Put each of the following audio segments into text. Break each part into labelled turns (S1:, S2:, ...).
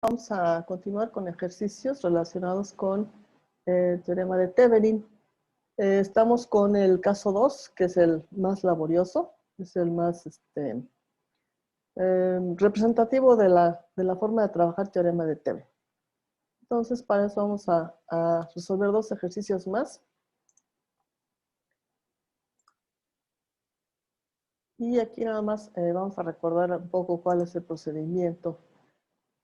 S1: Vamos a continuar con ejercicios relacionados con el teorema de Thevenin. Estamos con el caso 2, que es el más laborioso, es el más representativo de la forma de trabajar teorema de Thevenin. Entonces, para eso vamos a resolver dos ejercicios más. Y aquí nada más vamos a recordar un poco cuál es el procedimiento.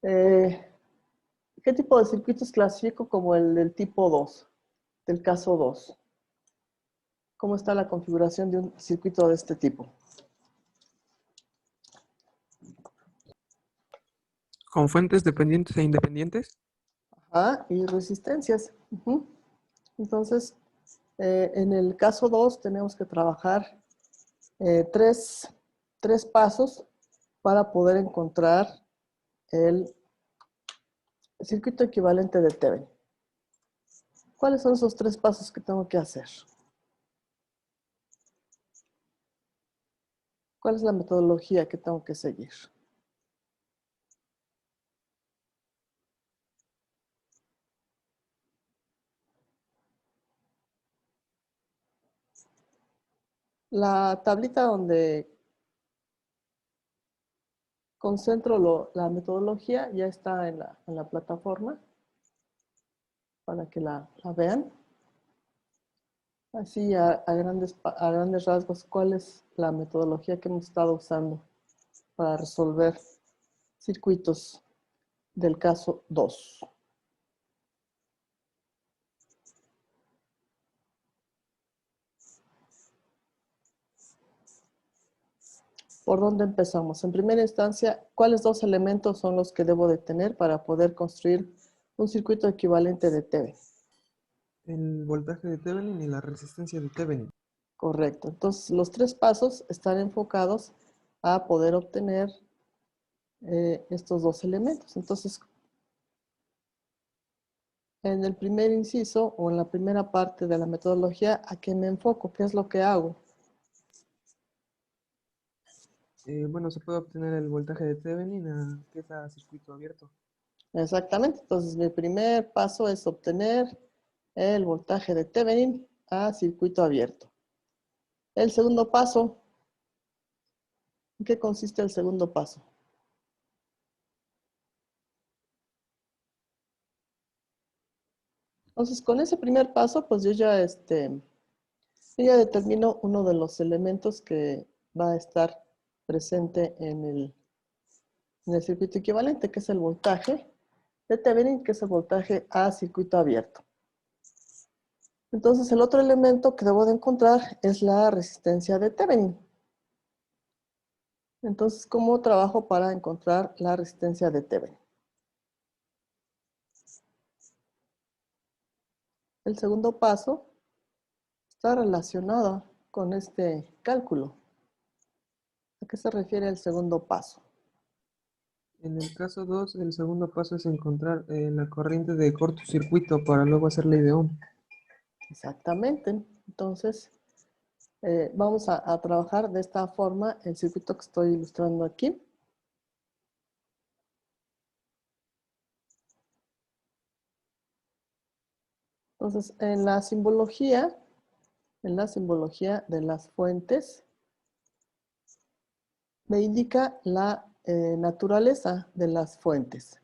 S1: ¿Qué tipo de circuitos clasifico como el del tipo 2, del caso 2? ¿Cómo está la configuración de un circuito de este tipo?
S2: ¿Con fuentes dependientes e independientes?
S1: Ajá, y resistencias. Entonces, en el caso 2 tenemos que trabajar tres pasos para poder encontrar el circuito equivalente de Thevenin. ¿Cuáles son esos tres pasos que tengo que hacer? ¿Cuál es la metodología que tengo que seguir? La tablita donde concentro la metodología ya está en la plataforma para que la vean. Así a grandes rasgos, ¿cuál es la metodología que hemos estado usando para resolver circuitos del caso 2? ¿Por dónde empezamos? En primera instancia, ¿cuáles dos elementos son los que debo de tener para poder construir un circuito equivalente de Thevenin?
S2: El voltaje de Thevenin y la resistencia de Thevenin.
S1: Correcto. Entonces, los tres pasos están enfocados a poder obtener estos dos elementos. Entonces, en el primer inciso o en la primera parte de la metodología, ¿a qué me enfoco? ¿Qué es lo que hago?
S2: Bueno, se puede obtener el voltaje de Thevenin, que es a circuito abierto.
S1: Exactamente. Entonces, mi primer paso es obtener el voltaje de Thevenin a circuito abierto. El segundo paso, ¿en qué consiste el segundo paso? Entonces, con ese primer paso, pues yo ya determino uno de los elementos que va a estar presente en el circuito equivalente, que es el voltaje de Thevenin, que es el voltaje a circuito abierto. Entonces, el otro elemento que debo de encontrar es la resistencia de Thevenin. Entonces, ¿cómo trabajo para encontrar la resistencia de Thevenin? El segundo paso está relacionado con este cálculo. ¿A qué se refiere el segundo paso?
S2: En el caso 2, el segundo paso es encontrar la corriente de cortocircuito para luego hacer ley de Ohm.
S1: Exactamente. Entonces, vamos a trabajar de esta forma el circuito que estoy ilustrando aquí. Entonces, en la simbología de las fuentes, me indica la naturaleza de las fuentes.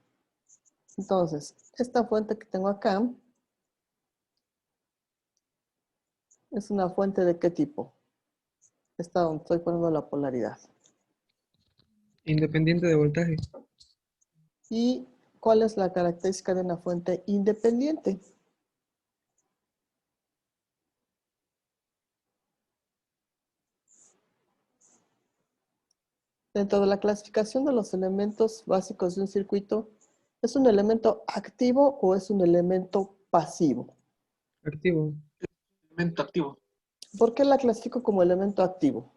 S1: Entonces, esta fuente que tengo acá es una fuente de qué tipo? Esta donde estoy poniendo la polaridad.
S2: Independiente de voltaje.
S1: ¿Y cuál es la característica de una fuente independiente? Dentro de la clasificación de los elementos básicos de un circuito, ¿es un elemento activo o es un elemento pasivo?
S2: Activo.
S3: Elemento activo.
S1: ¿Por qué la clasifico como elemento activo?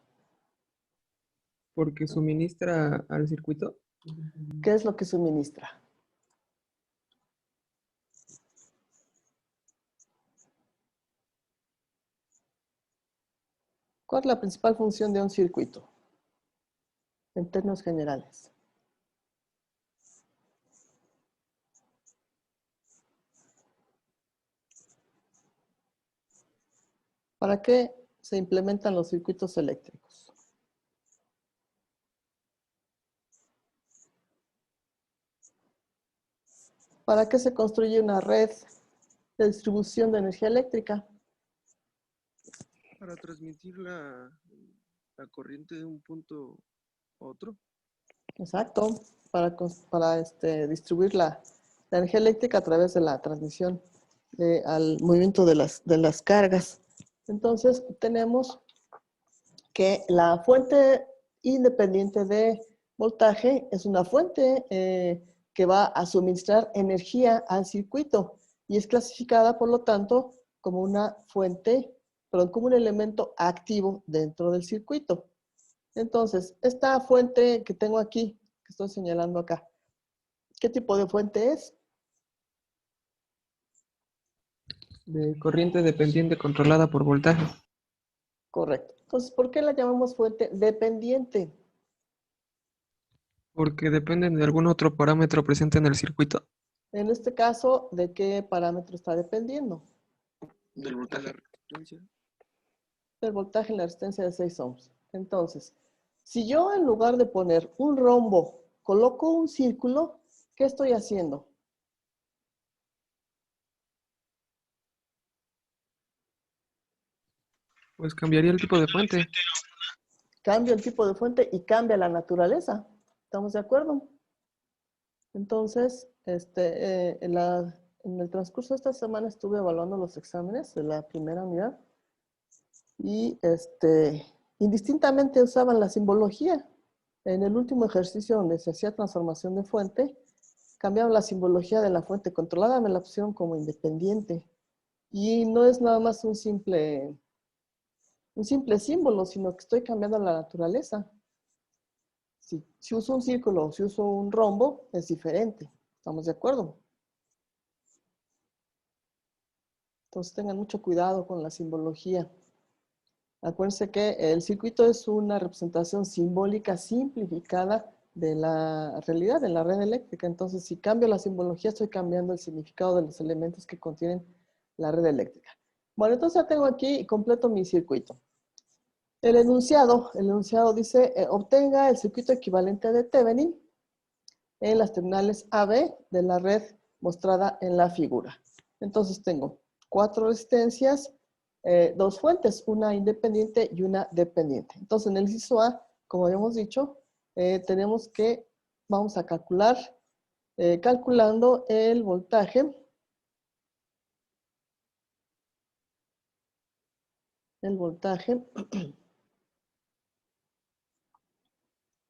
S2: Porque suministra al circuito.
S1: ¿Qué es lo que suministra? ¿Cuál es la principal función de un circuito? En términos generales. ¿Para qué se implementan los circuitos eléctricos? ¿Para qué se construye una red de distribución de energía eléctrica?
S2: Para transmitir la corriente de un punto a otro.
S1: Exacto, para distribuir la energía eléctrica a través de la transmisión al movimiento de las cargas. Entonces, tenemos que la fuente independiente de voltaje es una fuente que va a suministrar energía al circuito y es clasificada, por lo tanto, como una fuente, perdón, como un elemento activo dentro del circuito. Entonces, esta fuente que tengo aquí, que estoy señalando acá, ¿qué tipo de fuente es?
S2: De corriente dependiente controlada por voltaje.
S1: Correcto. Entonces, ¿por qué la llamamos fuente dependiente?
S2: Porque dependen de algún otro parámetro presente en el circuito.
S1: En este caso, ¿de qué parámetro está dependiendo?
S2: Del voltaje. De la resistencia.
S1: Del voltaje en la resistencia de 6 ohms. Entonces, si yo en lugar de poner un rombo, coloco un círculo, ¿qué estoy haciendo?
S2: Pues cambiaría el tipo de fuente.
S1: Cambio el tipo de fuente y cambia la naturaleza. ¿Estamos de acuerdo? Entonces, en el transcurso de esta semana estuve evaluando los exámenes de la primera unidad y indistintamente usaban la simbología. En el último ejercicio donde se hacía transformación de fuente, cambiaban la simbología de la fuente controlada, me la pusieron como independiente. Y no es nada más un simple símbolo, sino que estoy cambiando la naturaleza. Si uso un círculo o si uso un rombo, es diferente. ¿Estamos de acuerdo? Entonces tengan mucho cuidado con la simbología. Acuérdense que el circuito es una representación simbólica simplificada de la realidad, de la red eléctrica. Entonces, si cambio la simbología, estoy cambiando el significado de los elementos que contienen la red eléctrica. Bueno, entonces ya tengo aquí y completo mi circuito. El enunciado dice, obtenga el circuito equivalente de Thevenin en las terminales AB de la red mostrada en la figura. Entonces tengo 4 resistencias, 2 fuentes, una independiente y una dependiente. Entonces en el inciso A, como habíamos dicho, tenemos que, vamos a calcular, calculando el voltaje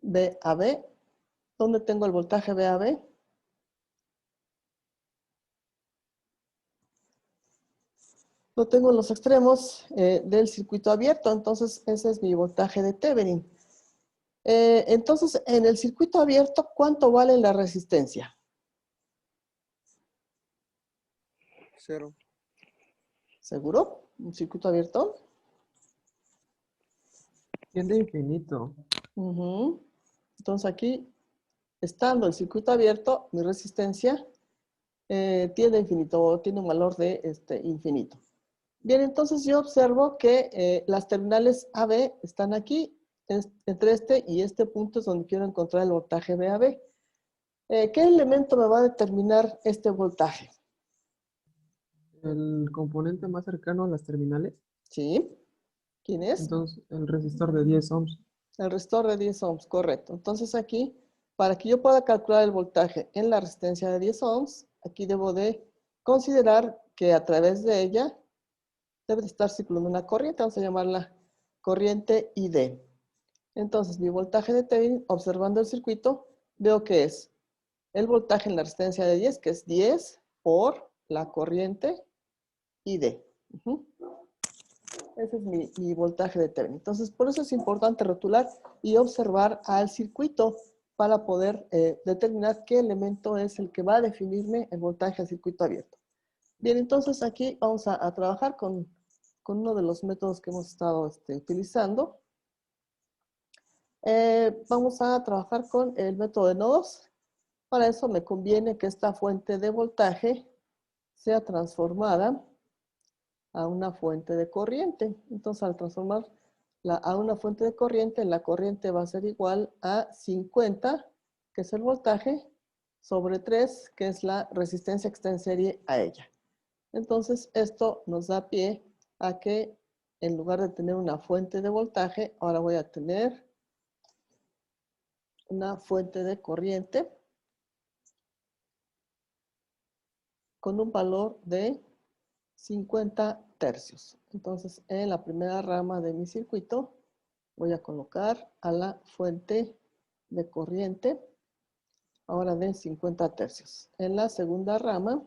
S1: VAB. ¿Dónde tengo el voltaje VAB? Lo tengo en los extremos del circuito abierto, entonces ese es mi voltaje de Thevenin. Entonces, en el circuito abierto, ¿cuánto vale la resistencia?
S2: 0.
S1: ¿Seguro? ¿Un circuito abierto?
S2: Tiende a infinito.
S1: Entonces aquí, estando el circuito abierto, mi resistencia tiende a infinito, tiene un valor de infinito. Bien, entonces yo observo que las terminales AB están aquí, entre este y este punto es donde quiero encontrar el voltaje VAB. ¿Qué elemento me va a determinar este voltaje?
S2: El componente más cercano a las terminales.
S1: ¿Sí? ¿Quién es?
S2: Entonces, el resistor de 10 ohms.
S1: El resistor de 10 ohms, correcto. Entonces aquí, para que yo pueda calcular el voltaje en la resistencia de 10 ohms, aquí debo de considerar que a través de ella debe de estar circulando una corriente, vamos a llamarla corriente ID. Entonces, mi voltaje de Thevenin, observando el circuito, veo que es el voltaje en la resistencia de 10, que es 10 por la corriente ID. Ese es mi voltaje de Thevenin. Entonces, por eso es importante rotular y observar al circuito para poder determinar qué elemento es el que va a definirme el voltaje al circuito abierto. Bien, entonces aquí vamos a trabajar con uno de los métodos que hemos estado utilizando. Vamos a trabajar con el método de nodos. Para eso me conviene que esta fuente de voltaje sea transformada a una fuente de corriente. Entonces, al transformar a una fuente de corriente, la corriente va a ser igual a 50, que es el voltaje, sobre 3, que es la resistencia que está en serie a ella. Entonces, esto nos da pie a que en lugar de tener una fuente de voltaje, ahora voy a tener una fuente de corriente con un valor de 50 tercios. Entonces, en la primera rama de mi circuito voy a colocar a la fuente de corriente, ahora de 50 tercios. En la segunda rama,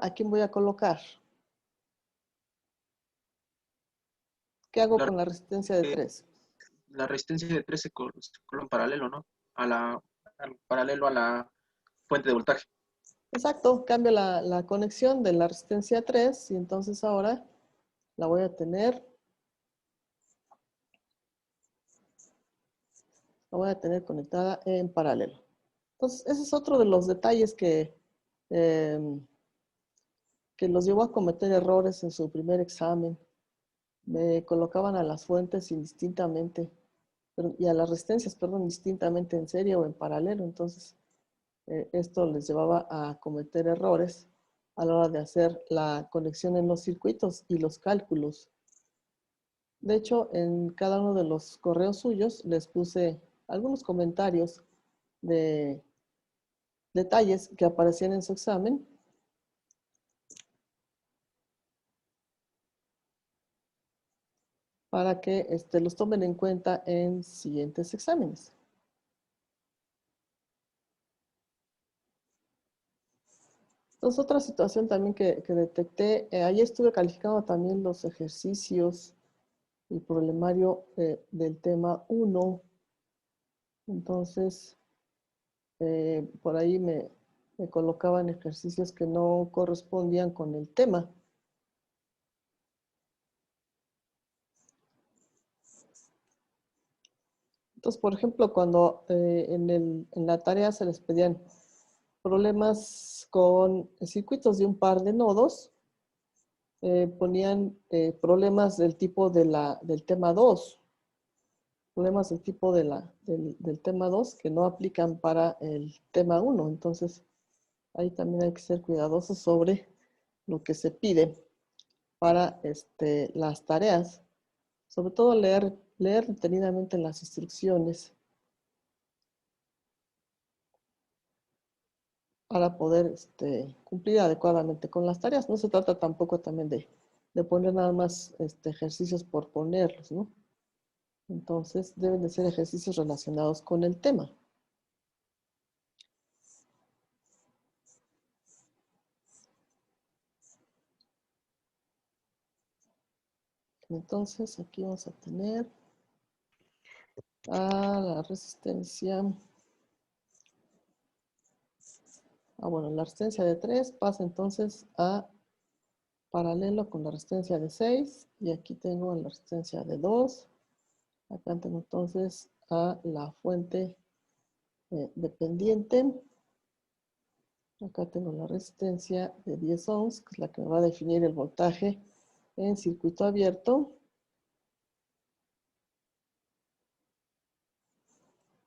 S1: ¿a quién voy a colocar? ¿Qué hago
S3: La,
S1: con la resistencia de 3?
S3: la resistencia de 3 se coloca en paralelo, ¿no? Paralelo a la fuente de voltaje.
S1: Exacto, cambio la conexión de la resistencia 3 y entonces ahora la voy a tener conectada en paralelo. Entonces, ese es otro de los detalles que los llevó a cometer errores en su primer examen. Me colocaban a las fuentes indistintamente, y a las resistencias, perdón, indistintamente en serie o en paralelo. Entonces, esto les llevaba a cometer errores a la hora de hacer la conexión en los circuitos y los cálculos. De hecho, en cada uno de los correos suyos les puse algunos comentarios de detalles que aparecían en su examen para que los tomen en cuenta en siguientes exámenes. Entonces, otra situación también que detecté, ahí estuve calificando también los ejercicios y problemario del tema 1. Entonces, por ahí me colocaban ejercicios que no correspondían con el tema. Entonces, por ejemplo, cuando en la tarea se les pedían problemas con circuitos de un par de nodos, ponían problemas del tipo del tema 2, problemas del tipo del tema 2 que no aplican para el tema 1. Entonces, ahí también hay que ser cuidadosos sobre lo que se pide para las tareas. Sobre todo leer detenidamente las instrucciones para poder cumplir adecuadamente con las tareas. No se trata tampoco también de poner nada más ejercicios por ponerlos, ¿no? Entonces, deben de ser ejercicios relacionados con el tema. Entonces, aquí vamos a tener a la resistencia. Bueno, la resistencia de 3 pasa entonces a paralelo con la resistencia de 6. Y aquí tengo la resistencia de 2. Acá tengo entonces a la fuente dependiente. Acá tengo la resistencia de 10 ohms, que es la que me va a definir el voltaje en circuito abierto.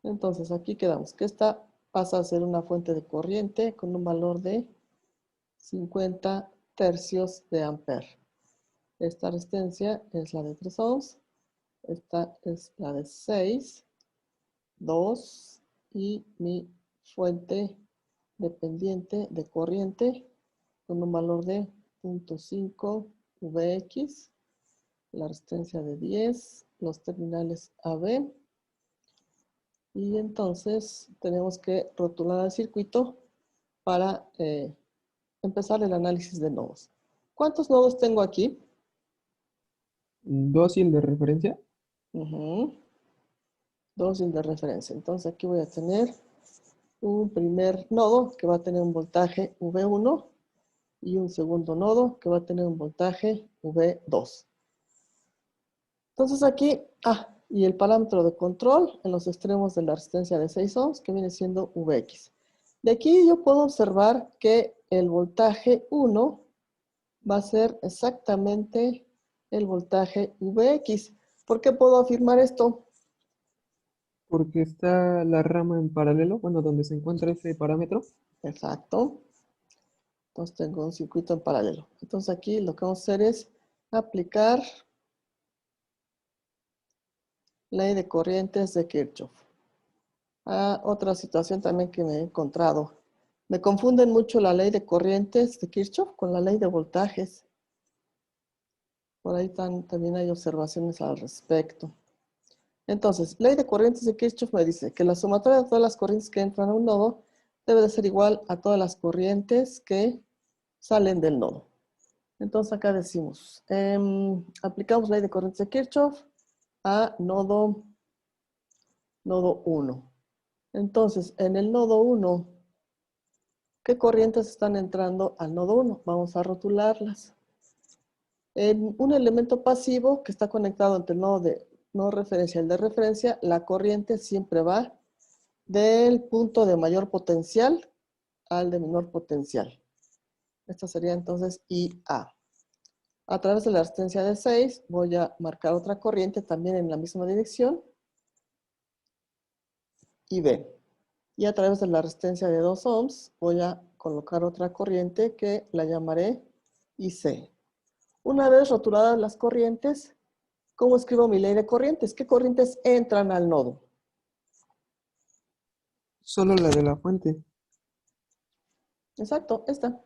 S1: Entonces, aquí quedamos que esta pasa a ser una fuente de corriente con un valor de 50 tercios de ampere. Esta resistencia es la de 3 ohms. Esta es la de 6, 2 y mi fuente dependiente de corriente con un valor de 0.5 Vx, la resistencia de 10, los terminales AB. Y entonces tenemos que rotular el circuito para empezar el análisis de nodos. ¿Cuántos nodos tengo aquí?
S2: 2 y el de referencia.
S1: 2 de referencia. Entonces aquí voy a tener un primer nodo que va a tener un voltaje V1 y un segundo nodo que va a tener un voltaje V2. Entonces aquí, y el parámetro de control en los extremos de la resistencia de 6 ohms que viene siendo Vx. De aquí yo puedo observar que el voltaje 1 va a ser exactamente el voltaje Vx. ¿Por qué puedo afirmar esto?
S2: Porque está la rama en paralelo, bueno, donde se encuentra ese parámetro.
S1: Exacto. Entonces tengo un circuito en paralelo. Entonces aquí lo que vamos a hacer es aplicar ley de corrientes de Kirchhoff. Otra situación también que me he encontrado. Me confunden mucho la ley de corrientes de Kirchhoff con la ley de voltajes. Por ahí también hay observaciones al respecto. Entonces, ley de corrientes de Kirchhoff me dice que la sumatoria de todas las corrientes que entran a un nodo debe de ser igual a todas las corrientes que salen del nodo. Entonces acá decimos, aplicamos ley de corrientes de Kirchhoff a nodo 1. Entonces, en el nodo 1, ¿qué corrientes están entrando al nodo 1? Vamos a rotularlas. En un elemento pasivo que está conectado entre el nodo de no referencia y el de referencia, la corriente siempre va del punto de mayor potencial al de menor potencial. Esta sería entonces IA. A través de la resistencia de 6 voy a marcar otra corriente también en la misma dirección, IB. Y a través de la resistencia de 2 ohms voy a colocar otra corriente que la llamaré IC. Una vez rotuladas las corrientes, ¿cómo escribo mi ley de corrientes? ¿Qué corrientes entran al nodo?
S2: Solo la de la fuente.
S1: Exacto, esta.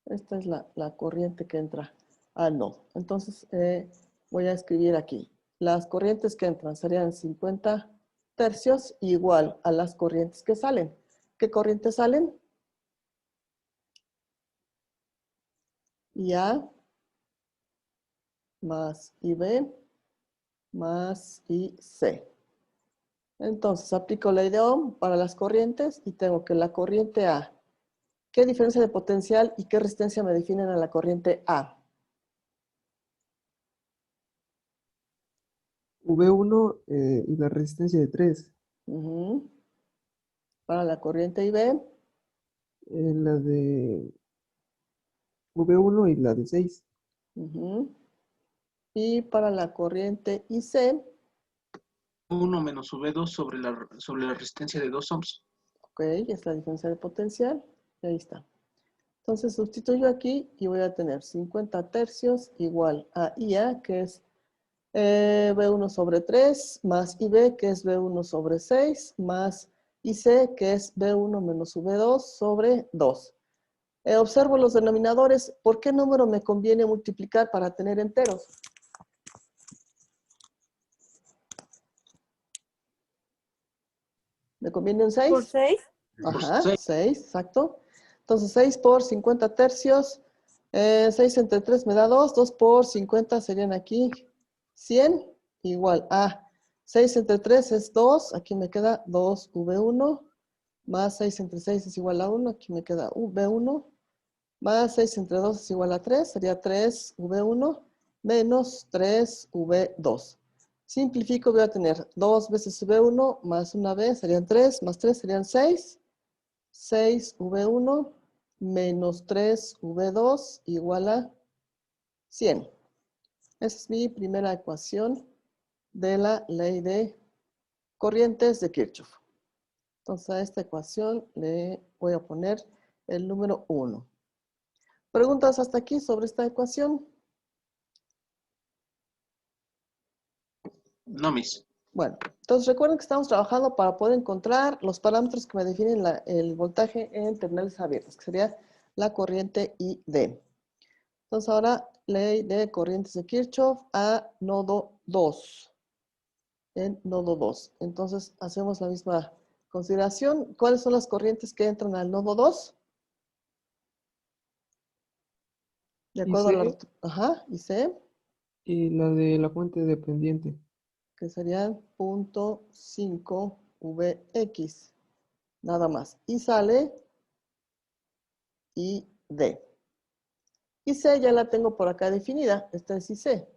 S1: Esta es la corriente que entra al nodo. Entonces, voy a escribir aquí. Las corrientes que entran serían 50 tercios igual a las corrientes que salen. ¿Qué corrientes salen? IA más IB más IC. Entonces, aplico ley de Ohm para las corrientes y tengo que la corriente A, ¿qué diferencia de potencial y qué resistencia me definen a la corriente A?
S2: V1 y la resistencia de 3.
S1: Ujú. Para la corriente IB,
S2: La de V1 y la de 6.
S1: ujú. Y para la corriente IC,
S3: 1 menos V2 sobre la resistencia de 2 ohms.
S1: ok, es la diferencia de potencial. Y ahí está. Entonces sustituyo aquí y voy a tener 50 tercios igual a IA, que es B1 sobre 3, más IB, que es B1 sobre 6, más IC, que es B1 menos V2 sobre 2. Observo los denominadores. ¿Por qué número me conviene multiplicar para tener enteros? ¿Me conviene un 6?
S4: ¿Por 6?
S3: Por
S1: Ajá,
S3: 6.
S1: 6, exacto. Entonces 6 por 50 tercios, 6 entre 3 me da 2, 2 por 50 serían aquí 100, igual a 6 entre 3 es 2, aquí me queda 2V1, más 6 entre 6 es igual a 1, aquí me queda V1, más 6 entre 2 es igual a 3, sería 3V1 menos 3V2. Simplifico, voy a tener 2 veces V1 más una V serían 3, más 3 serían 6. 6V1 menos 3V2 igual a 100. Esa es mi primera ecuación de la ley de corrientes de Kirchhoff. Entonces a esta ecuación le voy a poner el número 1. ¿Preguntas hasta aquí sobre esta ecuación?
S3: No, mis.
S1: Bueno, entonces recuerden que estamos trabajando para poder encontrar los parámetros que me definen el voltaje en terminales abiertas, que sería la corriente ID. Entonces ahora, ley de corrientes de Kirchhoff a nodo 2. En nodo 2. Entonces hacemos la misma consideración. ¿Cuáles son las corrientes que entran al nodo 2? De acuerdo a la...
S2: IC
S1: Ajá, IC,
S2: y la de la fuente dependiente.
S1: que serían 0.5 Vx. Nada más. Y sale ID. IC ya la tengo por acá definida. Esta es IC.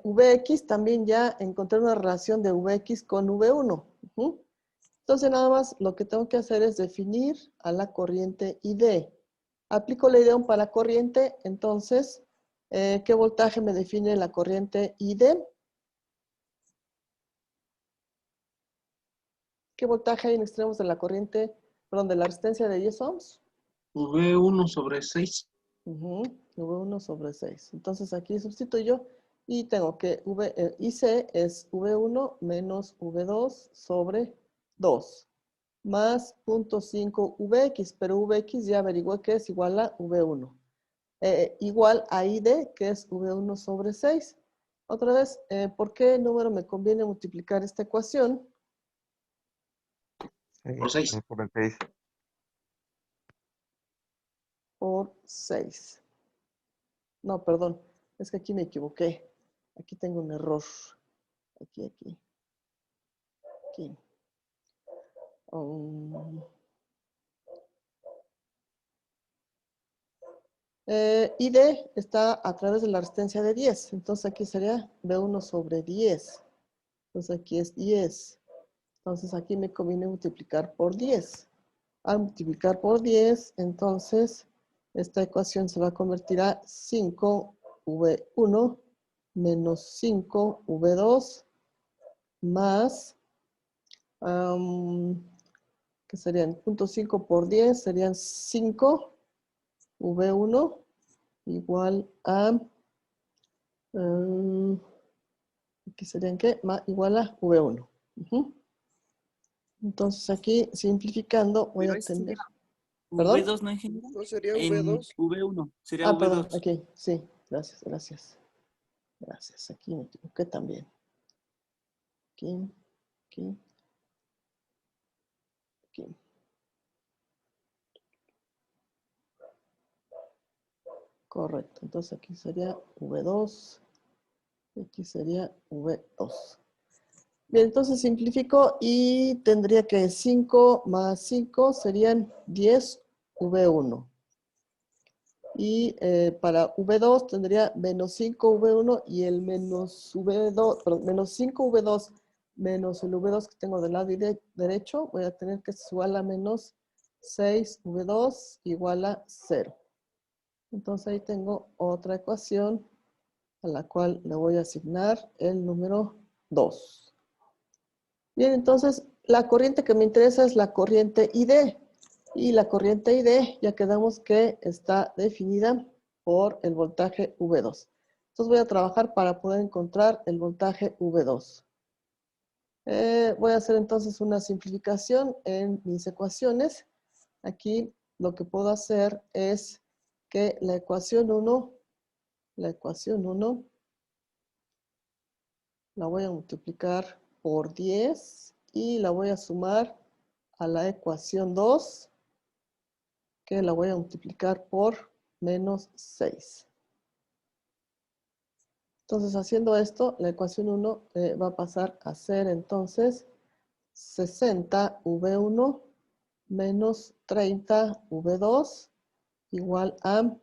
S1: Vx también ya encontré una relación de Vx con V1. Entonces nada más lo que tengo que hacer es definir a la corriente ID. Aplico la ideón para la corriente, entonces, ¿qué voltaje me define la corriente ID? ¿Qué voltaje hay en extremos de la corriente, perdón, de la resistencia de 10 ohms?
S3: V1/6.
S1: V1 sobre 6. Entonces aquí sustituyo y tengo que IC es V1 menos V2 sobre 2 más 0.5 Vx, pero Vx ya averigué que es igual a V1. Igual a ID, que es V1 sobre 6. Otra vez, ¿por qué número me conviene multiplicar esta ecuación?
S3: Por 6.
S4: Por el 6.
S1: Por 6. No, perdón, es que aquí me equivoqué. Aquí tengo un error. Aquí. ID está a través de la resistencia de 10. Entonces aquí sería V1 sobre 10. Entonces aquí es 10. Entonces aquí me conviene multiplicar por 10. Al multiplicar por 10, entonces esta ecuación se va a convertir a 5V1 menos 5V2 más, ¿qué serían? 0.5 por 10 serían 5V1 igual a, ¿qué serían qué? Igual a V1. Entonces aquí, simplificando, voy
S5: Pero
S1: a
S5: este
S1: tener...
S5: sería
S1: ¿Perdón?
S5: V2, ¿no, ingeniero?
S2: ¿No sería
S5: En
S2: V2?
S5: V1, sería
S1: Ah, perdón,
S5: V2.
S1: aquí, sí, gracias. Aquí me equivoqué también. Aquí. Correcto, entonces aquí sería V2, aquí sería V2. Bien, entonces simplifico y tendría que 5 más 5 serían 10 V1. Y para V2 tendría menos 5 V1 y el menos V2, perdón, menos 5 V2 menos el V2 que tengo del lado derecho, voy a tener que es igual a menos 6 V2 igual a 0. Entonces ahí tengo otra ecuación a la cual le voy a asignar el número 2. Bien, entonces la corriente que me interesa es la corriente ID. Y la corriente ID ya quedamos que está definida por el voltaje V2. Entonces voy a trabajar para poder encontrar el voltaje V2. Voy a hacer entonces una simplificación en mis ecuaciones. Aquí lo que puedo hacer es que la ecuación 1 la voy a multiplicar por 10 y la voy a sumar a la ecuación 2, que la voy a multiplicar por menos 6. Entonces, haciendo esto, la ecuación 1 va a pasar a ser entonces 60V1 menos 30V2 igual a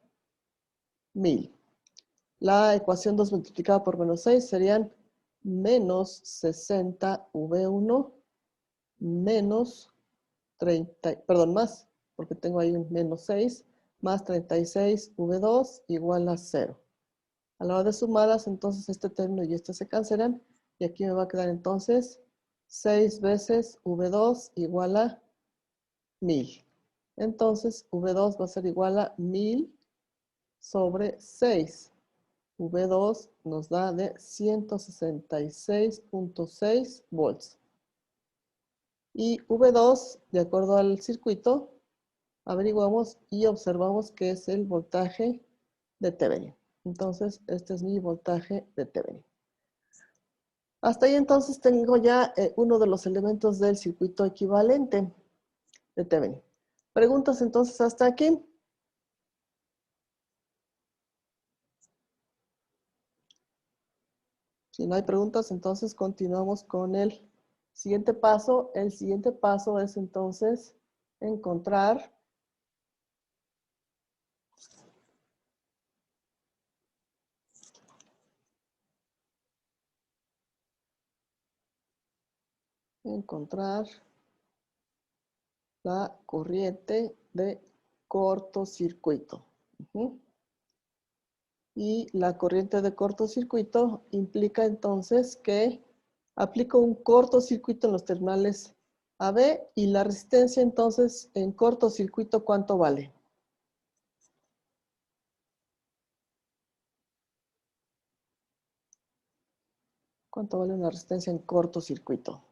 S1: 1000. La ecuación 2 multiplicada por menos 6 serían menos 60V1 menos 30, perdón, más, porque tengo ahí un menos 6, más 36V2 igual a 0. A la hora de sumarlas, entonces este término y este se cancelan, y aquí me va a quedar entonces 6 veces V2 igual a 1000. Entonces, V2 va a ser igual a 1000 sobre 6. V2 nos da de 166.6 volts. Y V2, de acuerdo al circuito, averiguamos y observamos que es el voltaje de Thevenin. Entonces, este es mi voltaje de Thevenin. Hasta ahí entonces tengo ya uno de los elementos del circuito equivalente de Thevenin. ¿Preguntas entonces hasta aquí? Si no hay preguntas, entonces continuamos con el siguiente paso. El siguiente paso es entonces encontrar la corriente de cortocircuito. Y la corriente de cortocircuito implica entonces que aplico un cortocircuito en los terminales AB y la resistencia entonces en cortocircuito, ¿cuánto vale? ¿Cuánto vale una resistencia en cortocircuito?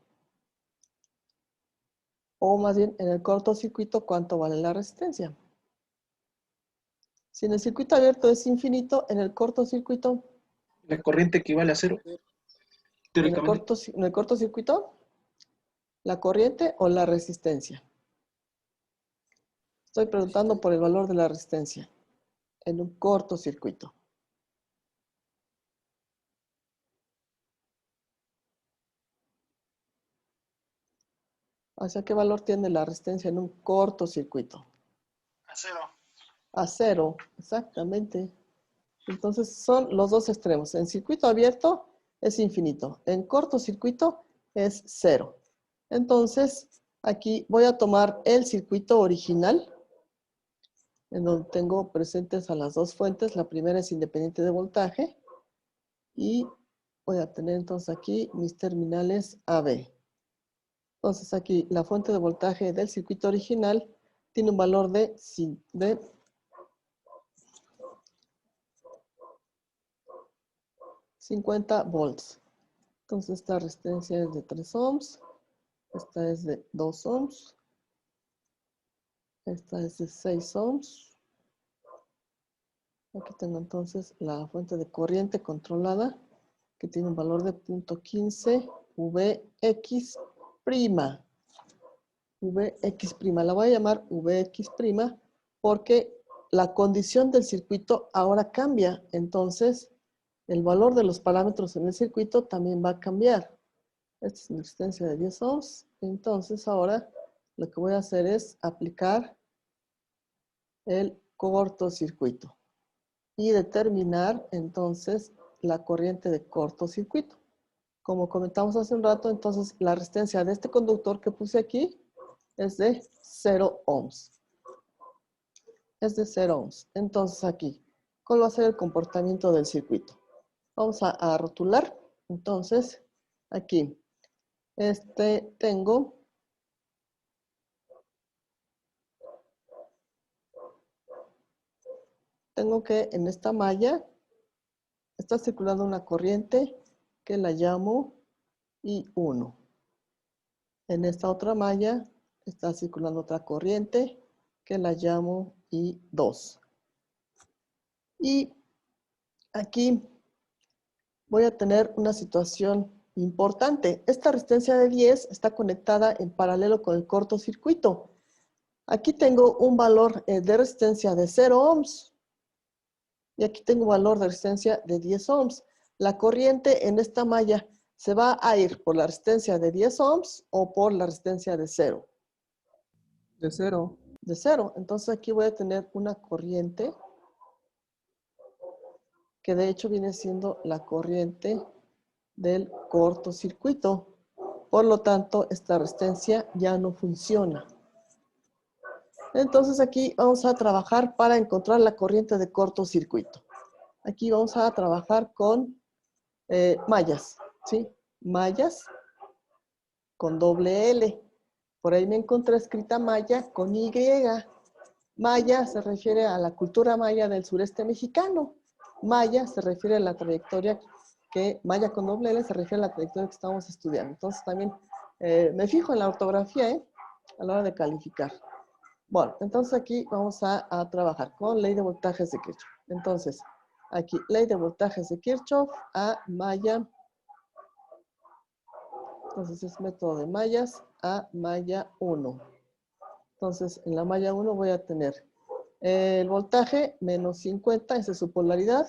S1: O más bien, en el cortocircuito, ¿cuánto vale la resistencia? Si en el circuito abierto es infinito, en el cortocircuito,
S3: La corriente equivale a cero, teóricamente.
S1: en el cortocircuito, ¿la corriente o la resistencia? Estoy preguntando por el valor de la resistencia en un cortocircuito. O sea, ¿qué valor tiene la resistencia en un cortocircuito?
S3: A cero.
S1: A cero, exactamente. Entonces son los dos extremos. En circuito abierto es infinito. En cortocircuito es cero. Entonces, aquí voy a tomar el circuito original, en donde tengo presentes a las dos fuentes. La primera es independiente de voltaje. Y voy a tener entonces aquí mis terminales AB. Entonces aquí la fuente de voltaje del circuito original tiene un valor de 50 volts. Entonces esta resistencia es de 3 ohms. Esta es de 2 ohms. Esta es de 6 ohms. Aquí tengo entonces la fuente de corriente controlada que tiene un valor de 0.15 Vx'. Vx'. La voy a llamar Vx' porque la condición del circuito ahora cambia. Entonces, el valor de los parámetros en el circuito también va a cambiar. Esta es mi resistencia de 10 ohms. Entonces, ahora lo que voy a hacer es aplicar el cortocircuito y determinar entonces la corriente de cortocircuito. Como comentamos hace un rato, entonces la resistencia de este conductor que puse aquí es de 0 ohms. Es de 0 ohms. Entonces aquí, ¿cuál va a ser el comportamiento del circuito? Vamos a rotular. Entonces, aquí, tengo que en esta malla está circulando una corriente que la llamo I1. En esta otra malla está circulando otra corriente que la llamo I2. Y aquí voy a tener una situación importante. Esta resistencia de 10 está conectada en paralelo con el cortocircuito. Aquí tengo un valor de resistencia de 0 ohms. Y aquí tengo un valor de resistencia de 10 ohms. La corriente en esta malla se va a ir por la resistencia de 10 ohms o por la resistencia de 0.
S2: De cero.
S1: De 0. Entonces aquí voy a tener una corriente que de hecho viene siendo la corriente del cortocircuito. Por lo tanto, esta resistencia ya no funciona. Entonces aquí vamos a trabajar para encontrar la corriente de cortocircuito. Aquí vamos a trabajar con mallas, ¿sí? Mallas con doble L. Por ahí me encontré escrita malla con Y. Maya se refiere a la cultura maya del sureste mexicano. Maya se refiere a la trayectoria maya con doble L se refiere a la trayectoria que estamos estudiando. Entonces también me fijo en la ortografía a la hora de calificar. Bueno, entonces aquí vamos a trabajar con ley de voltajes de Kirchhoff. Entonces, aquí, ley de voltajes de Kirchhoff a malla. Entonces es método de mallas a malla 1. Entonces, en la malla 1 voy a tener el voltaje menos 50, esa es su polaridad.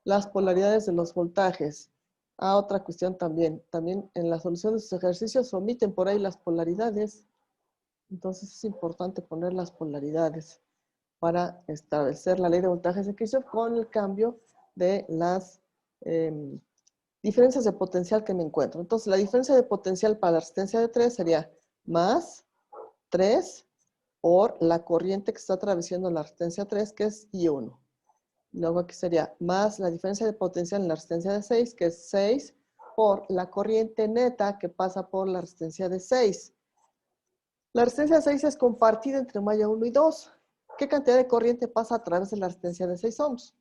S1: Las polaridades de los voltajes. Otra cuestión también. También en la solución de sus ejercicios omiten por ahí las polaridades. Entonces es importante poner las polaridades para establecer la ley de voltajes de Kirchhoff con el cambio de las diferencias de potencial que me encuentro. Entonces la diferencia de potencial para la resistencia de 3 sería más 3 por la corriente que está atravesando la resistencia 3, que es I1. Luego aquí sería más la diferencia de potencial en la resistencia de 6, que es 6, por la corriente neta que pasa por la resistencia de 6. La resistencia de 6 es compartida entre malla 1 y 2. ¿Qué cantidad de corriente pasa a través de la resistencia de 6 ohms?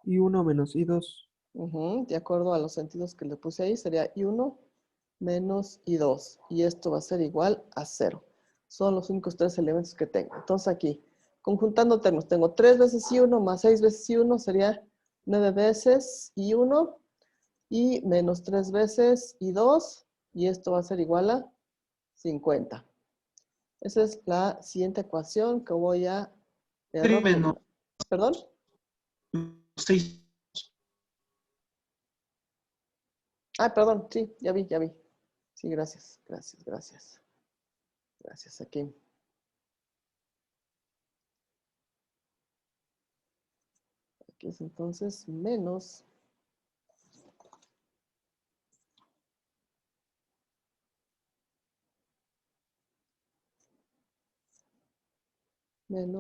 S2: I1 menos I2.
S1: De acuerdo a los sentidos que le puse ahí, sería I1 menos I2. Y esto va a ser igual a 0. Son los únicos tres elementos que tengo. Entonces aquí, conjuntando términos, tengo 3 veces I1 más 6 veces I1 sería 9 veces I1 y menos 3 veces I2. Y esto va a ser igual a 50. Esa es la siguiente ecuación que voy a...
S3: Menos
S1: ¿Perdón?
S3: 6.
S1: Ah, perdón, sí, ya vi. Sí, gracias. Gracias, aquí. Aquí es entonces menos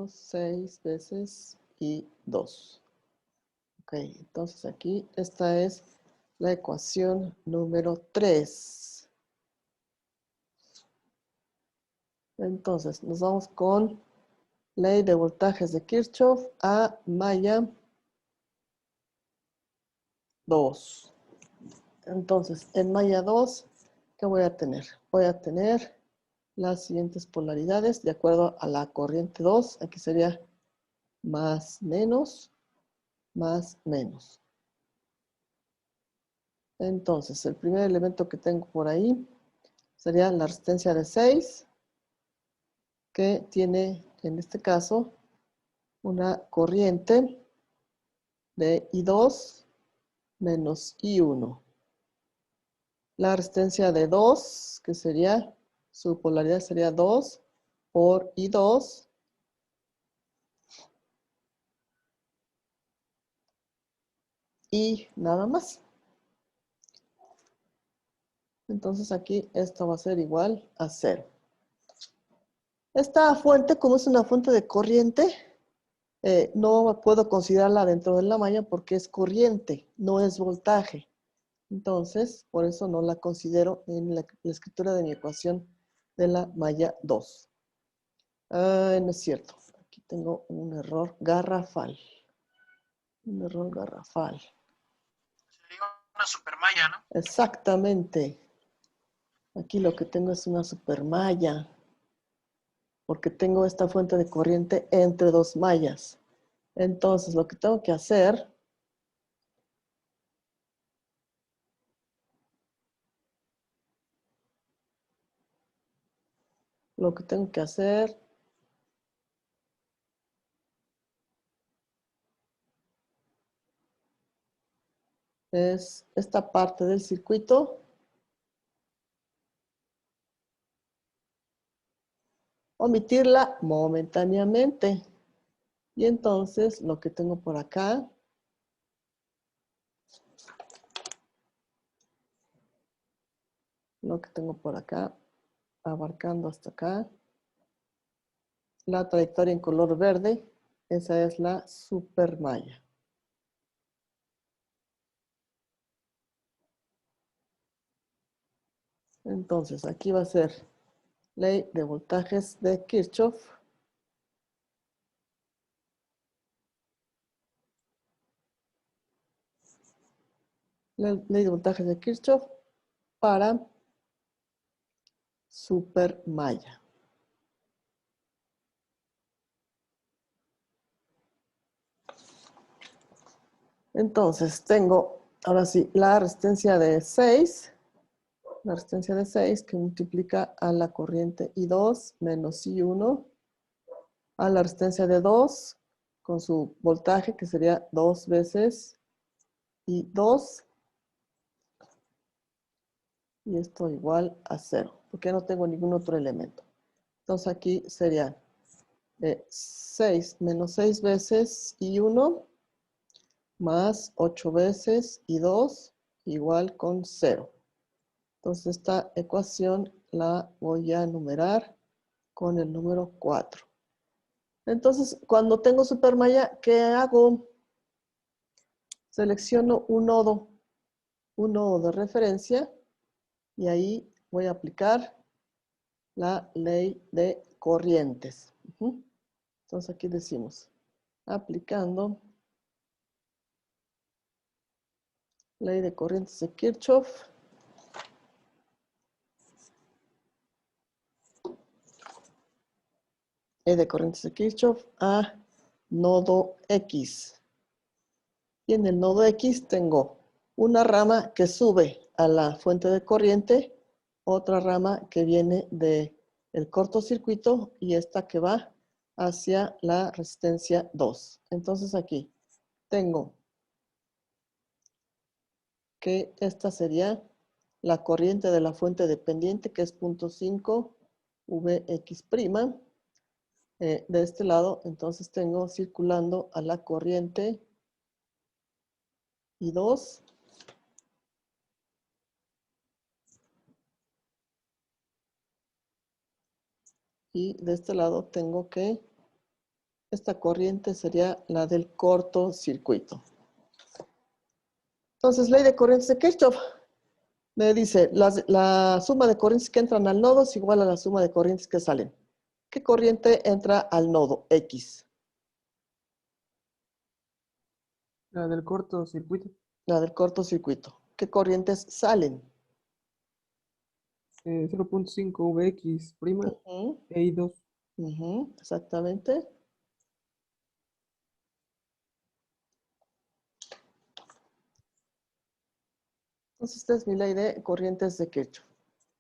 S1: 6 veces I2. Ok, entonces aquí esta es la ecuación número 3. Entonces, nos vamos con ley de voltajes de Kirchhoff a malla 2. Entonces, en malla 2, ¿qué voy a tener? Voy a tener las siguientes polaridades de acuerdo a la corriente 2. Aquí sería más, menos, más, menos. Entonces, el primer elemento que tengo por ahí sería la resistencia de 6, que tiene, en este caso, una corriente de I2 menos I1. La resistencia de 2, que sería, su polaridad sería 2 por I2. Y nada más. Entonces aquí esto va a ser igual a 0. Esta fuente, como es una fuente de corriente, no puedo considerarla dentro de la malla porque es corriente, no es voltaje. Entonces, por eso no la considero en la escritura de mi ecuación de la malla 2. No es cierto. Aquí tengo un error garrafal. Un error garrafal.
S3: Sería una supermalla, ¿no?
S1: Exactamente. Aquí lo que tengo es una supermalla. Porque tengo esta fuente de corriente entre dos mallas. Entonces, lo que tengo que hacer es esta parte del circuito omitirla momentáneamente. Y entonces lo que tengo por acá abarcando hasta acá, la trayectoria en color verde, esa es la supermalla. Entonces aquí va a ser ley de voltajes de Kirchhoff. La ley de voltajes de Kirchhoff para supermalla. Entonces tengo, ahora sí, la resistencia de 6 que multiplica a la corriente I2 menos I1 a la resistencia de 2 con su voltaje que sería 2 veces I2 y esto igual a 0 porque no tengo ningún otro elemento. Entonces aquí serían 6 menos 6 veces I1 más 8 veces I2 igual con 0. Entonces esta ecuación la voy a numerar con el número 4. Entonces, cuando tengo supermalla, ¿qué hago? Selecciono un nodo de referencia y ahí voy a aplicar la ley de corrientes. Entonces aquí decimos, aplicando ley de corrientes de Kirchhoff. Ley de corrientes de Kirchhoff a nodo X. Y en el nodo X tengo una rama que sube a la fuente de corriente, otra rama que viene del cortocircuito y esta que va hacia la resistencia 2. Entonces aquí tengo que esta sería la corriente de la fuente dependiente, que es 0.5 Vx'. De este lado, entonces tengo circulando a la corriente I2. Y de este lado tengo que esta corriente sería la del cortocircuito. Entonces, ley de corrientes de Kirchhoff me dice, la suma de corrientes que entran al nodo es igual a la suma de corrientes que salen. ¿Qué corriente entra al nodo X?
S2: La del cortocircuito.
S1: La del cortocircuito. ¿Qué corrientes salen?
S2: 0.5 Vx' e I2.
S1: Exactamente. Entonces, esta es mi ley de corrientes de Kirchhoff.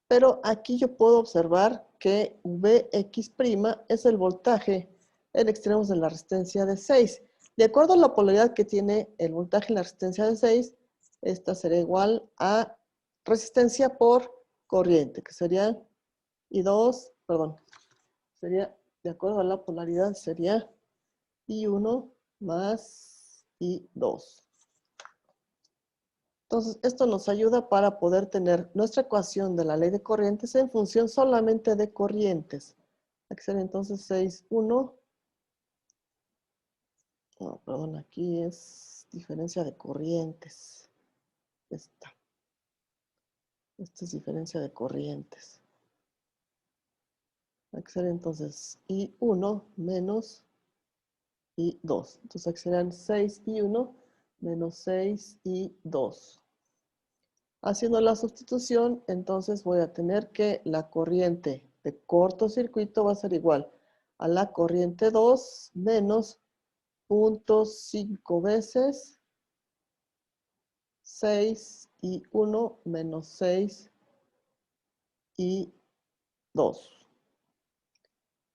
S1: Pero aquí yo puedo observar que Vx' es el voltaje en extremos de la resistencia de 6. De acuerdo a la polaridad que tiene el voltaje en la resistencia de 6, esta será igual a resistencia por corriente, que sería I2, perdón, sería, de acuerdo a la polaridad, sería I1 más I2. Entonces, esto nos ayuda para poder tener nuestra ecuación de la ley de corrientes en función solamente de corrientes. Aquí sería entonces 6,1. No, perdón, aquí es diferencia de corrientes. Esta es diferencia de corrientes. Aquí sería entonces I1 menos I2. Entonces aquí serían 6I1 menos 6I2. Haciendo la sustitución, entonces voy a tener que la corriente de cortocircuito va a ser igual a la corriente 2 menos 0.5 veces 6 y 1 menos 6 y 2.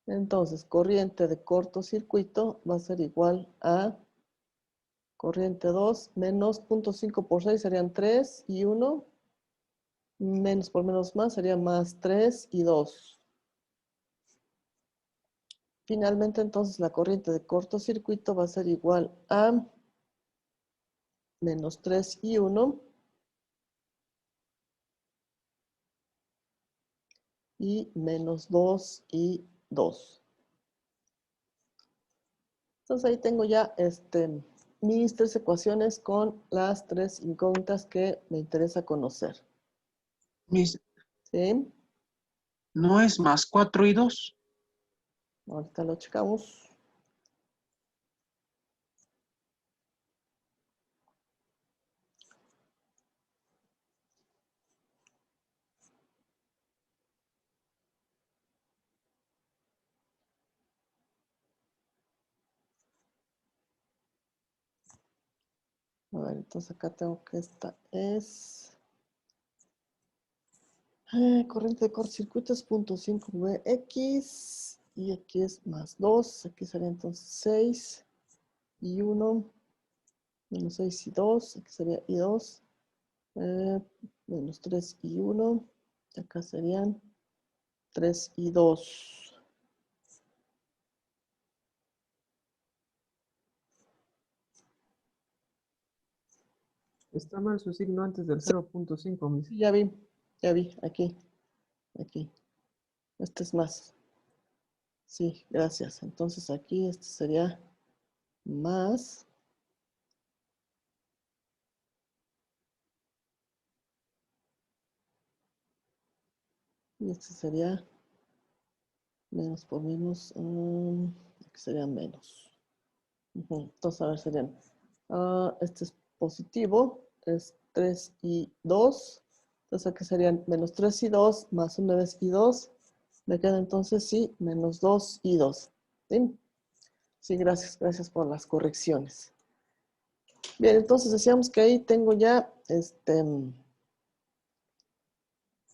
S1: Entonces, corriente de cortocircuito va a ser igual a corriente 2 menos 0.5 por 6 serían 3 y 1. Menos por menos más sería más 3 y 2. Finalmente, entonces, la corriente de cortocircuito va a ser igual a menos 3 y 1 y menos 2 y 2. Entonces, ahí tengo ya mis tres ecuaciones con las tres incógnitas que me interesa conocer. ¿Sí?
S3: ¿No es más 4 y 2?
S1: Ahorita lo checamos. A ver, entonces acá tengo que esta es... corriente de cortocircuito es 0.5 Vx y aquí es más 2. Aquí sería entonces 6 y 1 menos 6 y 2. Aquí sería y 2 menos 3 y 1. Acá serían 3 y 2.
S2: Está mal su signo antes del 0.5, mis.
S1: Ya vi, aquí. Este es más. Sí, gracias. Entonces aquí este sería más. Y este sería menos por menos. Aquí sería menos. Entonces, a ver, serían. Este es positivo. Es 3 y 2. Entonces aquí serían menos 3 y 2 más 1 vez y 2. Me queda entonces, sí, menos 2 y 2. ¿Sí? Sí, gracias. Gracias por las correcciones. Bien, entonces decíamos que ahí tengo ya,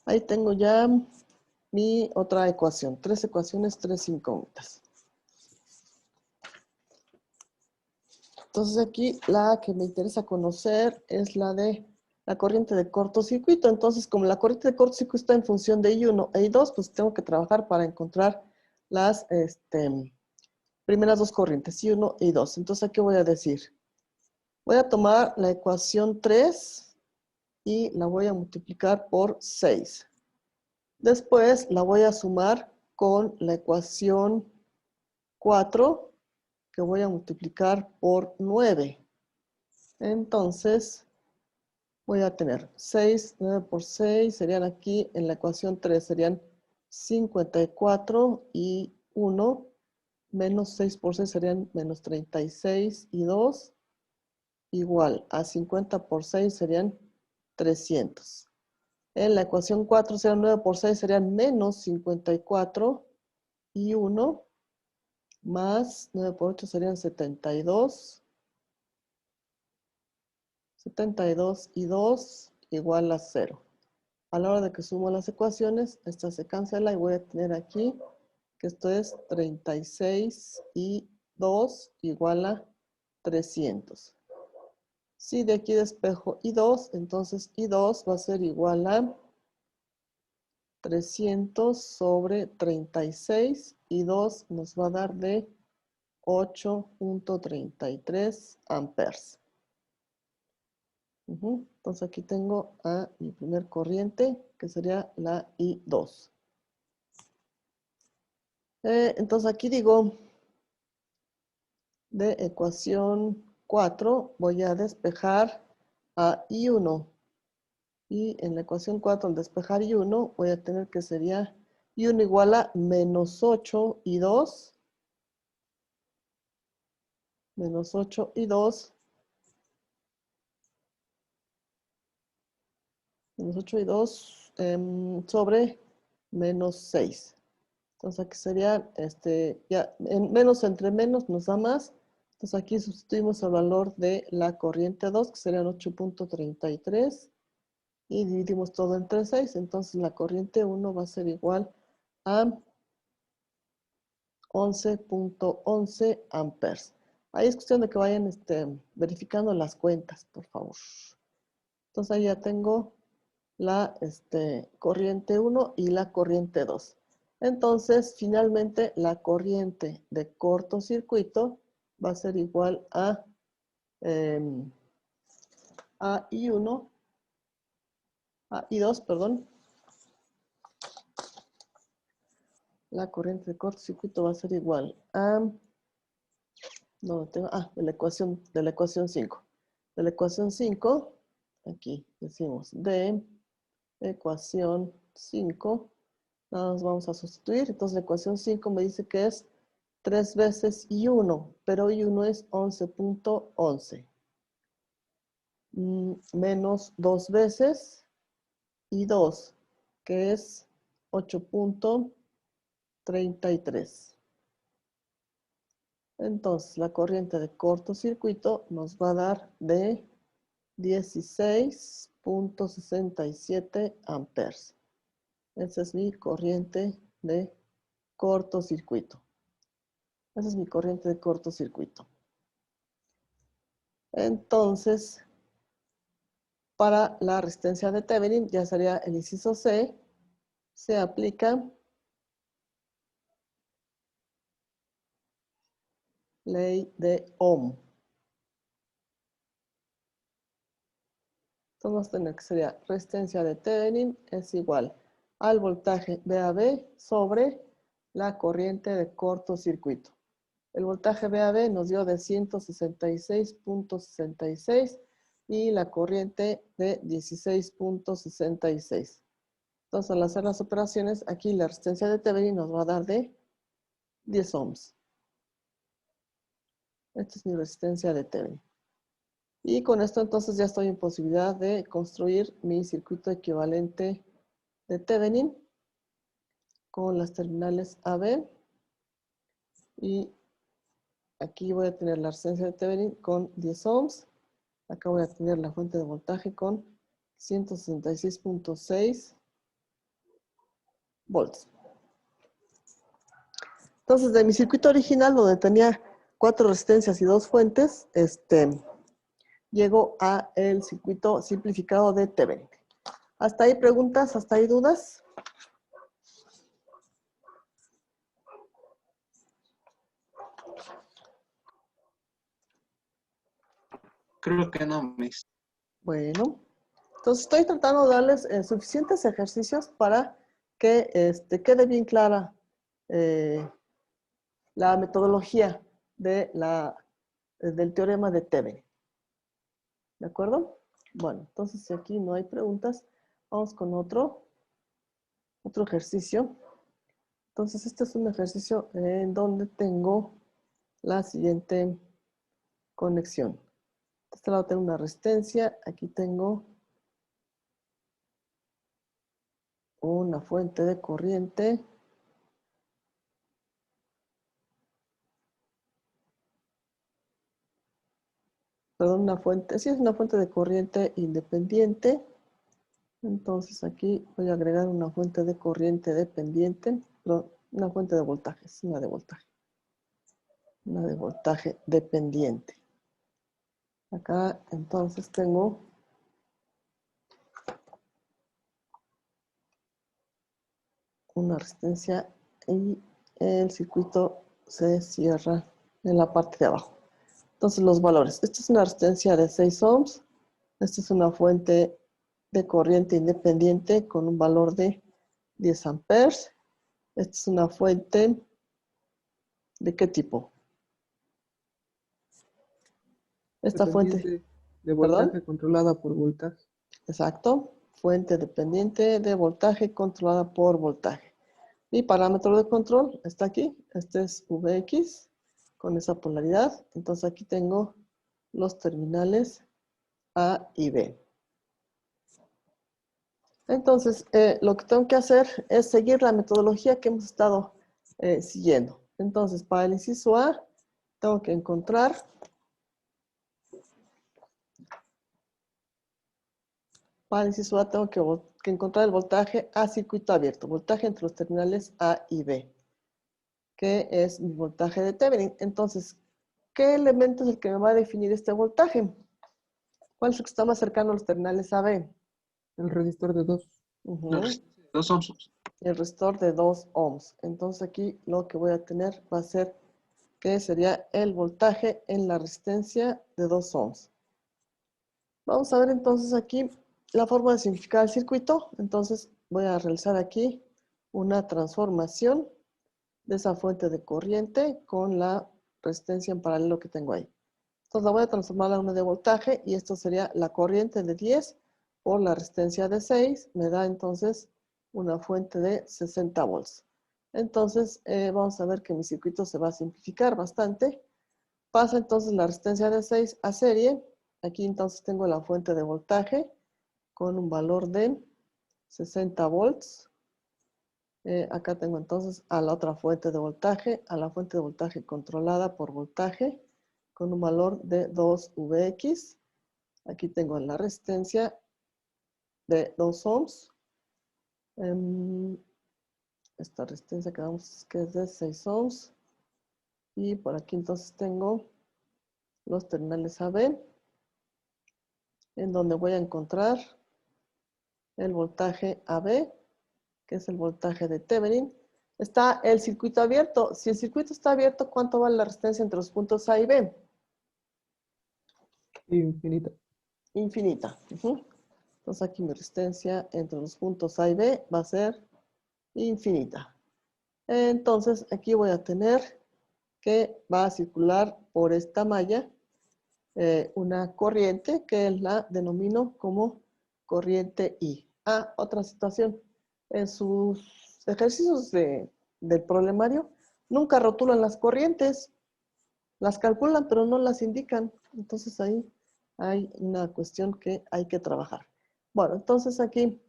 S1: ahí tengo ya mi otra ecuación. 3 ecuaciones, 3 incógnitas. Entonces aquí la que me interesa conocer es la de la corriente de cortocircuito. Entonces, como la corriente de cortocircuito está en función de I1 e I2, pues tengo que trabajar para encontrar las primeras dos corrientes, I1 e I2. Entonces, ¿qué voy a decir? Voy a tomar la ecuación 3 y la voy a multiplicar por 6. Después la voy a sumar con la ecuación 4, que voy a multiplicar por 9. Entonces, voy a tener 6, 9 por 6, serían aquí en la ecuación 3, serían 54 y 1, menos 6 por 6 serían menos 36 y 2, igual a 50 por 6 serían 300. En la ecuación 4 serían 9 por 6 serían menos 54 y 1, más 9 por 8 serían 72. 72 y 2 igual a 0. A la hora de que sumo las ecuaciones, esta se cancela y voy a tener aquí que esto es 36 y 2 igual a 300. Si de aquí despejo I2, entonces I2 va a ser igual a 300 sobre 36 y 2 nos va a dar de 8.33 amperes. Entonces aquí tengo a mi primer corriente, que sería la I2. Entonces aquí digo, de ecuación 4 voy a despejar a I1. Y en la ecuación 4, al despejar I1, voy a tener que sería I1 igual a menos 8 y 2. Menos 8 y 2. Menos 8 y 2 sobre menos 6. Entonces aquí sería, ya, menos entre menos nos da más. Entonces aquí sustituimos el valor de la corriente 2, que serían 8.33. Y dividimos todo entre 6. Entonces la corriente 1 va a ser igual a 11.11 amperes. Ahí es cuestión de que vayan verificando las cuentas, por favor. Entonces ahí ya tengo la corriente 1 y la corriente 2. Entonces, finalmente, la corriente de cortocircuito va a ser igual a I1, a I2, perdón. La corriente de cortocircuito va a ser igual a, no tengo, de la ecuación 5. De la ecuación 5, aquí decimos de ecuación 5, nada más vamos a sustituir. Entonces la ecuación 5 me dice que es 3 veces I1, pero I1 es 11.11. Menos 2 veces I2, que es 8.33. Entonces la corriente de cortocircuito nos va a dar de 16.67 amperes. Esa es mi corriente de cortocircuito. Esa es mi corriente de cortocircuito. Entonces, para la resistencia de Thevenin, ya sería el inciso C, se aplica ley de Ohm. Entonces vamos a tener que sería resistencia de Thevenin es igual al voltaje VAB sobre la corriente de cortocircuito. El voltaje VAB nos dio de 166.66 y la corriente de 16.66. Entonces, al hacer las operaciones, aquí la resistencia de Thevenin nos va a dar de 10 ohms. Esta es mi resistencia de Thevenin. Y con esto entonces ya estoy en posibilidad de construir mi circuito equivalente de Thevenin con las terminales AB. Y aquí voy a tener la resistencia de Thevenin con 10 ohms. Acá voy a tener la fuente de voltaje con 166.6 volts. Entonces, de mi circuito original, donde tenía 4 resistencias y 2 fuentes, llego a el circuito simplificado de Thevenin. ¿Hasta ahí preguntas? ¿Hasta ahí dudas?
S3: Creo que no, Miss.
S1: Bueno, entonces estoy tratando de darles suficientes ejercicios para que quede bien clara la metodología del teorema de Thevenin. ¿De acuerdo? Bueno, entonces si aquí no hay preguntas, vamos con otro ejercicio. Entonces este es un ejercicio en donde tengo la siguiente conexión. De este lado tengo una resistencia, aquí tengo una fuente de corriente. Perdón, una fuente, sí es una fuente de corriente independiente. Entonces aquí voy a agregar una fuente de corriente dependiente, perdón, una fuente de voltaje, es una de voltaje. Una de voltaje dependiente. Acá entonces tengo una resistencia y el circuito se cierra en la parte de abajo. Entonces los valores. Esta es una resistencia de 6 ohms. Esta es una fuente de corriente independiente con un valor de 10 amperes. Esta es una fuente ¿de qué tipo? Esta fuente,
S2: Dependiente de
S1: ¿perdón?
S2: voltaje controlada por voltaje.
S1: Exacto. Fuente dependiente de voltaje controlada por voltaje. Mi parámetro de control está aquí. Este es Vx con esa polaridad. Entonces aquí tengo los terminales A y B. Entonces, lo que tengo que hacer es seguir la metodología que hemos estado siguiendo. Entonces, para el inciso A, tengo que encontrar encontrar el voltaje a circuito abierto, voltaje entre los terminales A y B, que es mi voltaje de Thevenin. Entonces, ¿qué elemento es el que me va a definir este voltaje? ¿Cuál es el que está más cercano a los terminales A, B?
S2: El resistor de 2.
S1: Ujú.
S3: 2 ohms.
S1: El resistor de 2 ohms. Entonces aquí lo que voy a tener va a ser que sería el voltaje en la resistencia de 2 ohms. Vamos a ver entonces aquí la forma de simplificar el circuito. Entonces voy a realizar aquí una transformación de esa fuente de corriente con la resistencia en paralelo que tengo ahí. Entonces la voy a transformar a una de voltaje y esto sería la corriente de 10 por la resistencia de 6. Me da entonces una fuente de 60 volts. Entonces vamos a ver que mi circuito se va a simplificar bastante. Pasa entonces la resistencia de 6 a serie. Aquí entonces tengo la fuente de voltaje con un valor de 60 volts. Acá tengo entonces a la otra fuente de voltaje, a la fuente de voltaje controlada por voltaje con un valor de 2 Vx. Aquí tengo la resistencia de 2 ohms. Esta resistencia que es de 6 ohms. Y por aquí entonces tengo los terminales AB, en donde voy a encontrar el voltaje AB, que es el voltaje de Thevenin. Está el circuito abierto. Si el circuito está abierto, ¿cuánto vale la resistencia entre los puntos A y B?
S2: Infinita.
S1: Infinita. Entonces aquí mi resistencia entre los puntos A y B va a ser infinita. Entonces, aquí voy a tener que va a circular por esta malla una corriente que la denomino como corriente I. Otra situación. En sus ejercicios del problemario, nunca rotulan las corrientes. Las calculan, pero no las indican. Entonces ahí hay una cuestión que hay que trabajar. Bueno, entonces aquí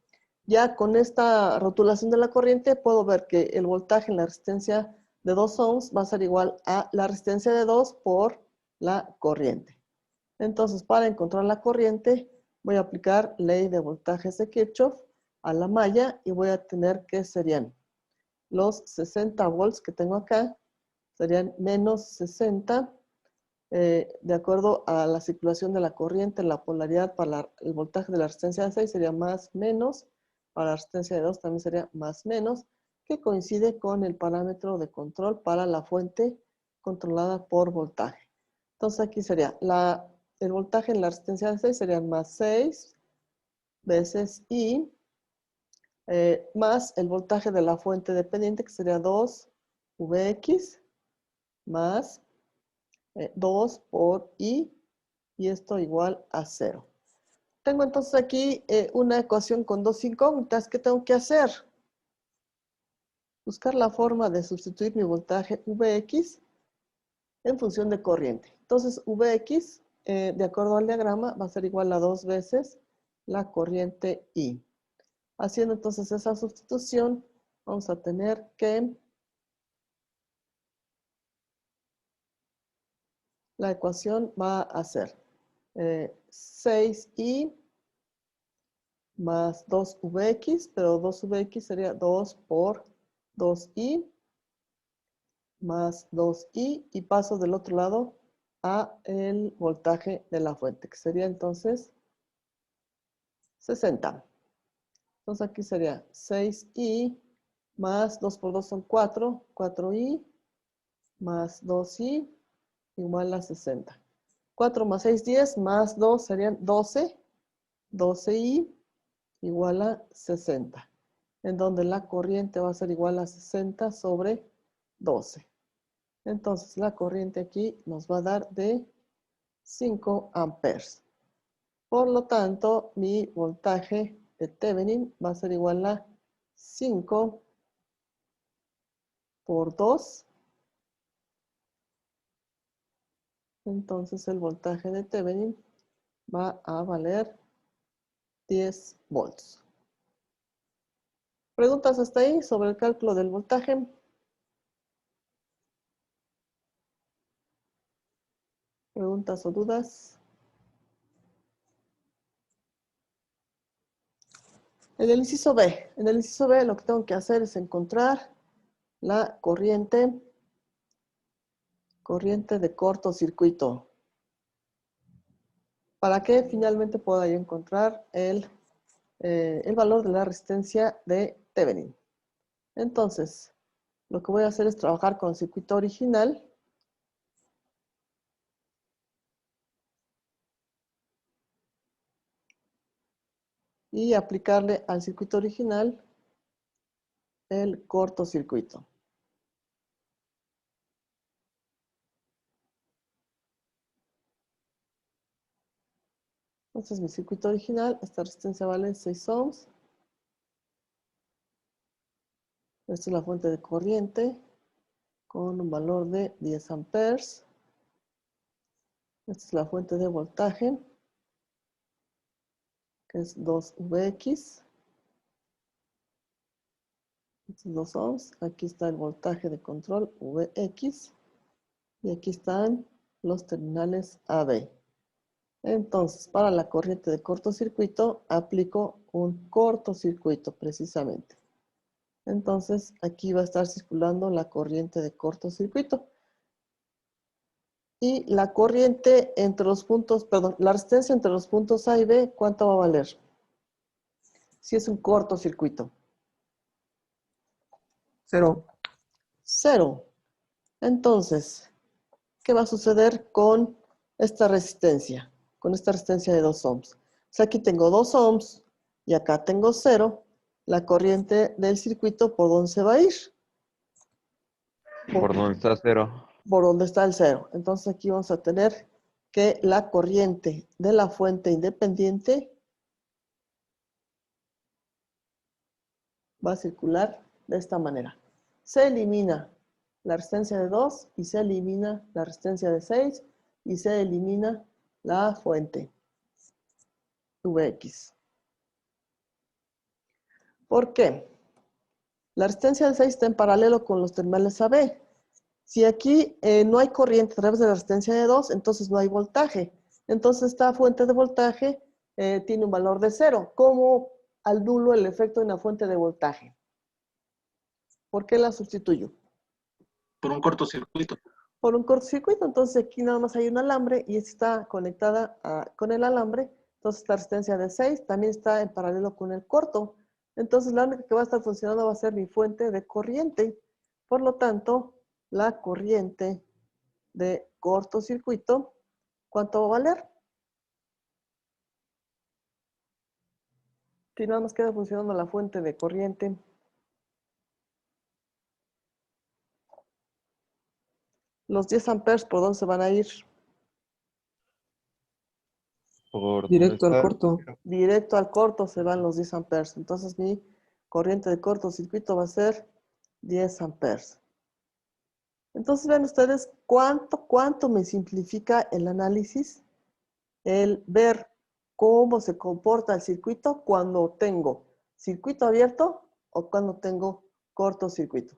S1: ya con esta rotulación de la corriente puedo ver que el voltaje en la resistencia de 2 ohms va a ser igual a la resistencia de 2 por la corriente. Entonces, para encontrar la corriente, voy a aplicar ley de voltajes de Kirchhoff a la malla y voy a tener que serían los 60 volts que tengo acá, serían menos 60, de acuerdo a la circulación de la corriente, la polaridad para el voltaje de la resistencia de 6 sería más menos, para la resistencia de 2 también sería más menos, que coincide con el parámetro de control para la fuente controlada por voltaje. Entonces aquí sería el voltaje en la resistencia de 6 sería más 6 veces I, más el voltaje de la fuente dependiente que sería 2 Vx más 2 por I, y esto igual a 0. Tengo entonces aquí una ecuación con dos incógnitas. ¿Qué tengo que hacer? Buscar la forma de sustituir mi voltaje Vx en función de corriente. Entonces Vx, de acuerdo al diagrama, va a ser igual a 2 veces la corriente I. Haciendo entonces esa sustitución, vamos a tener que la ecuación va a ser 6i más 2Vx, pero 2Vx sería 2 por 2i más 2i, y paso del otro lado a el voltaje de la fuente, que sería entonces 60. Entonces aquí sería 6i más 2 por 2 son 4, 4i más 2i igual a 60. 4 más 6, 10, más 2 serían 12, 12i igual a 60, en donde la corriente va a ser igual a 60 sobre 12. Entonces la corriente aquí nos va a dar de 5 amperes. Por lo tanto, mi voltaje de Thevenin va a ser igual a 5 por 2. Entonces el voltaje de Thevenin va a valer 10 volts. ¿Preguntas hasta ahí sobre el cálculo del voltaje? ¿Preguntas o dudas? En el inciso B lo que tengo que hacer es encontrar la corriente de cortocircuito, para que finalmente pueda yo encontrar el valor de la resistencia de Thevenin. Entonces, lo que voy a hacer es trabajar con el circuito original. Y aplicarle al circuito original el cortocircuito. Entonces mi circuito original, esta resistencia vale 6 ohms. Esta es la fuente de corriente con un valor de 10 amperes. Esta es la fuente de voltaje, que es 2Vx. Estos 2 ohms. Aquí está el voltaje de control Vx. Y aquí están los terminales AB. Entonces, para la corriente de cortocircuito, aplico un cortocircuito precisamente. Entonces, aquí va a estar circulando la corriente de cortocircuito. Y la corriente entre los puntos, perdón, la resistencia entre los puntos A y B, ¿cuánto va a valer? Si es un cortocircuito.
S2: 0.
S1: 0. Entonces, ¿qué va a suceder con esta resistencia? Con esta resistencia de 2 ohms. O sea, aquí tengo 2 ohms y acá tengo 0. La corriente del circuito, ¿por dónde se va a ir?
S4: Por donde está cero.
S1: por donde está el cero. Entonces aquí vamos a tener que la corriente de la fuente independiente va a circular de esta manera. Se elimina la resistencia de 2 y se elimina la resistencia de 6 y se elimina la fuente Vx. ¿Por qué? La resistencia de 6 está en paralelo con los terminales AB. Si aquí no hay corriente a través de la resistencia de 2, entonces no hay voltaje. Entonces esta fuente de voltaje tiene un valor de 0. ¿Cómo anulo el efecto de una fuente de voltaje? ¿Por qué la sustituyo?
S3: Por un cortocircuito.
S1: Por un cortocircuito. Entonces aquí nada más hay un alambre y está conectada con el alambre. Entonces la resistencia de 6 también está en paralelo con el corto. Entonces la única que va a estar funcionando va a ser mi fuente de corriente. Por lo tanto, la corriente de cortocircuito, ¿cuánto va a valer? Si nada más queda funcionando la fuente de corriente, los 10 amperes, ¿por dónde se van a ir?
S4: Por donde
S2: Directo al
S4: está
S2: corto.
S1: Directo al corto se van los 10 amperes. Entonces mi corriente de cortocircuito va a ser 10 amperes. Entonces ven ustedes cuánto me simplifica el análisis, el ver cómo se comporta el circuito cuando tengo circuito abierto o cuando tengo cortocircuito.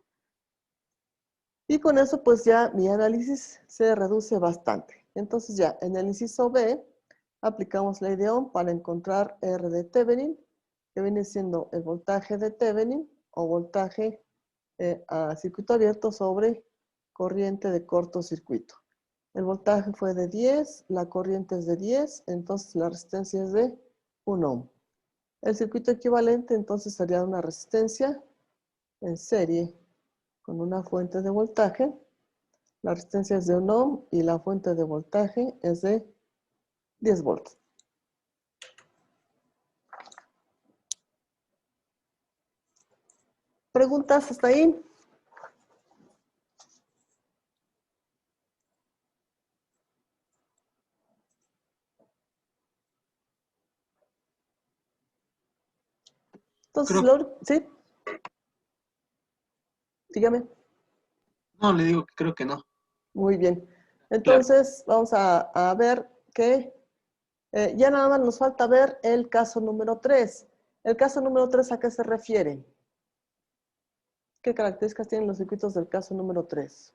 S1: Y con eso pues ya mi análisis se reduce bastante. Entonces ya en el inciso B aplicamos ley de Ohm para encontrar R de Thevenin, que viene siendo el voltaje de Thevenin o voltaje a circuito abierto sobre corriente de cortocircuito. El voltaje fue de 10, la corriente es de 10, entonces la resistencia es de 1 ohm. El circuito equivalente entonces sería una resistencia en serie con una fuente de voltaje. La resistencia es de 1 ohm y la fuente de voltaje es de 10 volts. ¿Preguntas hasta ahí? Entonces, ¿sí? Dígame.
S3: No, le digo que creo que no.
S1: Muy bien. Entonces, vamos a ver que ya nada más nos falta ver el caso número 3. El caso número 3, ¿a qué se refiere? ¿Qué características tienen los circuitos del caso número 3?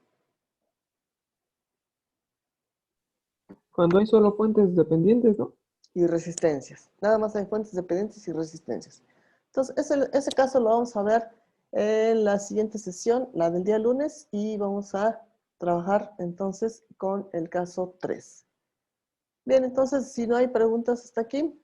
S2: Cuando hay solo fuentes dependientes, ¿no?
S1: Y resistencias. Nada más hay fuentes dependientes y resistencias. Entonces, ese caso lo vamos a ver en la siguiente sesión, la del día lunes, y vamos a trabajar entonces con el caso 3. Bien, entonces, si no hay preguntas hasta aquí.